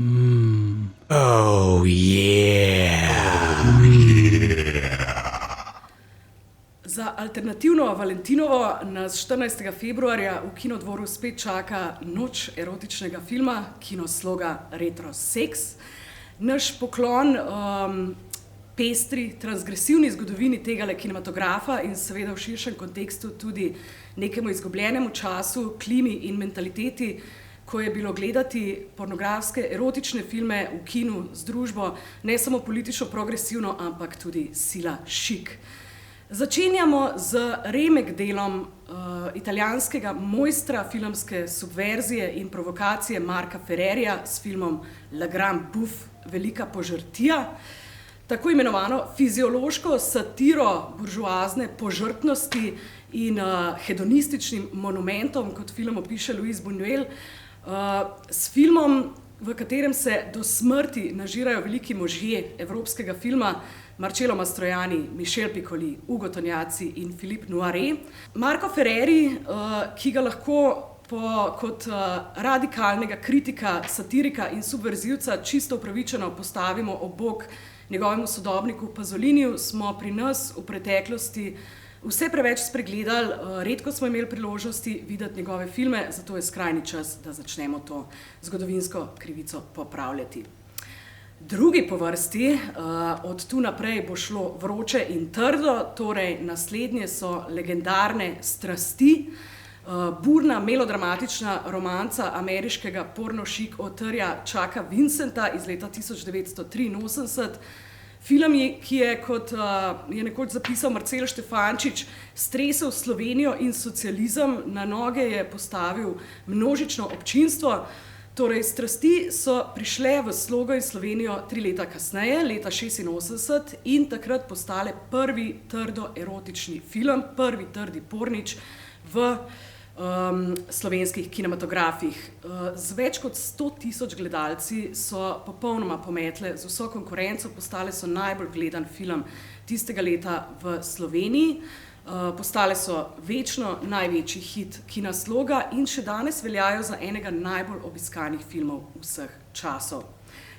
Oh yeah. Za alternativno Valentinovo nas 14. februarja v Kinodvoru spet čaka noč erotičnega filma, kinosloga Retro Sex. Naš poklon pestri, transgresivni zgodovini tegale kinematografa in seveda v širšem kontekstu tudi nekemu izgubljenemu času, klimi in mentaliteti, ko je bilo gledati pornografske erotične filme v kinu z družbo ne samo politično progresivno, ampak tudi sila šik. Začenjamo z remake delom italijanskega mojstra filmske subverzije in provokacije Marca Ferrerija s filmom La Grande Bouffe, Velika požrtija, tako imenovano fiziološko satiro buržoazne požrtnosti in hedonističnim monumentom, kot film opiše Luis Buñuel, s filmom, v katerem se do smrti nažirajo veliki možje evropskega filma, Marcello Mastroianni, Michel Piccoli, Ugo Tognazzi in Philippe Noiret. Marco Ferreri, ki ga lahko kot radikalnega kritika, satirika in subverzivca čisto upravičeno postavimo ob bok njegovemu sodobniku Pazoliniju, smo pri nas v preteklosti vse preveč spregledali, redko smo imeli priložnosti videti njegove filme, zato je skrajni čas, da začnemo to zgodovinsko krivico popravljati. Drugi po vrsti, od tu naprej bo šlo vroče in trdo, torej naslednje so legendarne Strasti, burna melodramatična romanca ameriškega porno-šik avtorja Chucka Vincenta iz leta 1983. Film, ki je, kot je nekoč zapisal Marcel Štefančič, stresel Slovenijo in socializem, na noge je postavil množično občinstvo. Torej, Strasti so prišle v slogo in Slovenijo 3 leta kasneje, leta 1986, in takrat postale prvi trdo erotični film, prvi trdi pornič v slovenskih kinematografih. Z več kot 100.000 gledalci so popolnoma pometle z vso konkurenco, postale so najbolj gledan film tistega leta v Sloveniji. Postale so večno največji hit kinosloga in še danes veljajo za enega najbolj obiskanih filmov vseh časov.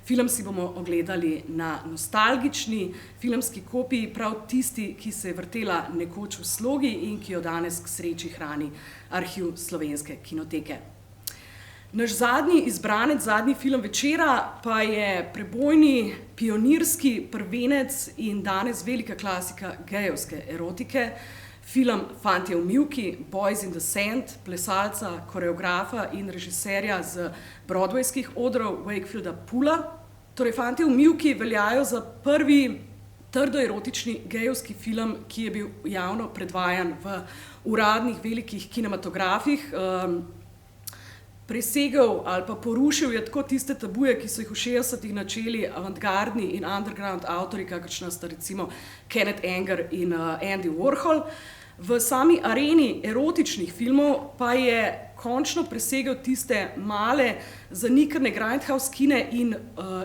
Film si bomo ogledali na nostalgični filmski kopiji, prav tisti, ki se je vrtela nekoč v slogi in ki jo danes k sreči hrani arhiv Slovenske kinoteke. Naš zadnji izbranec, zadnji film večera pa je prebojni, pionirski prvenec in danes velika klasika gejevske erotike, film Fantje v mivki, Boys in the Sand, plesalca, koreografa in režiserja z broadwayskih odrov Wakefielda Poola. Torej, Fantje v mivki veljajo za prvi trdoerotični gejevski film, ki je bil javno predvajan v uradnih velikih kinematografih. Presegel ali pa porušil je tako tiste tabuje, ki so jih v 60-ih načeli avantgardni in underground avtorji, kakršna sta recimo Kenneth Anger in Andy Warhol. V sami areni erotičnih filmov pa je končno presegel tiste male, zanikane grindhouse kine in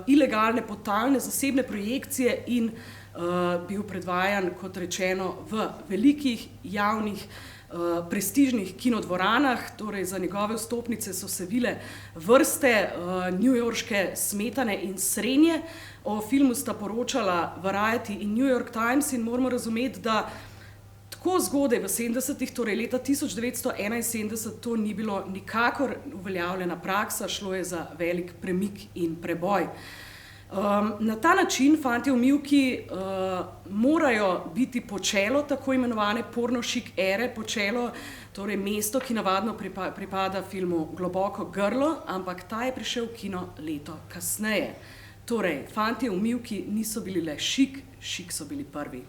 ilegalne, podtalne, zasebne projekcije in bil predvajan, kot rečeno, v velikih, javnih, prestižnih kinodvoranah. Torej, za njegove vstopnice so se vile vrste newyorške smetane in srenje. O filmu sta poročala Variety in New York Times in moramo razumeti, da tako zgodaj v 70-ih, torej leta 1971, to ni bilo nikakor uveljavljena praksa, šlo je za velik premik in preboj. Na ta način Fantje v mivki morajo biti počelo tako imenovane porno-šik ere, počelo, torej mesto, ki navadno pripada filmu Globoko grlo, ampak ta je prišel v kino leto kasneje. Torej, Fantje v mivki niso bili le šik, šik so bili prvi.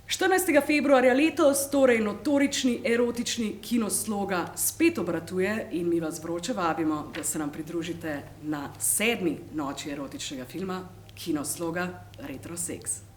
14. februarja letos, torej notorični erotični kinosloga spet obratuje in mi vas vroče vabimo, da se nam pridružite na 7. noči erotičnega filma, kinosloga Retro Sex.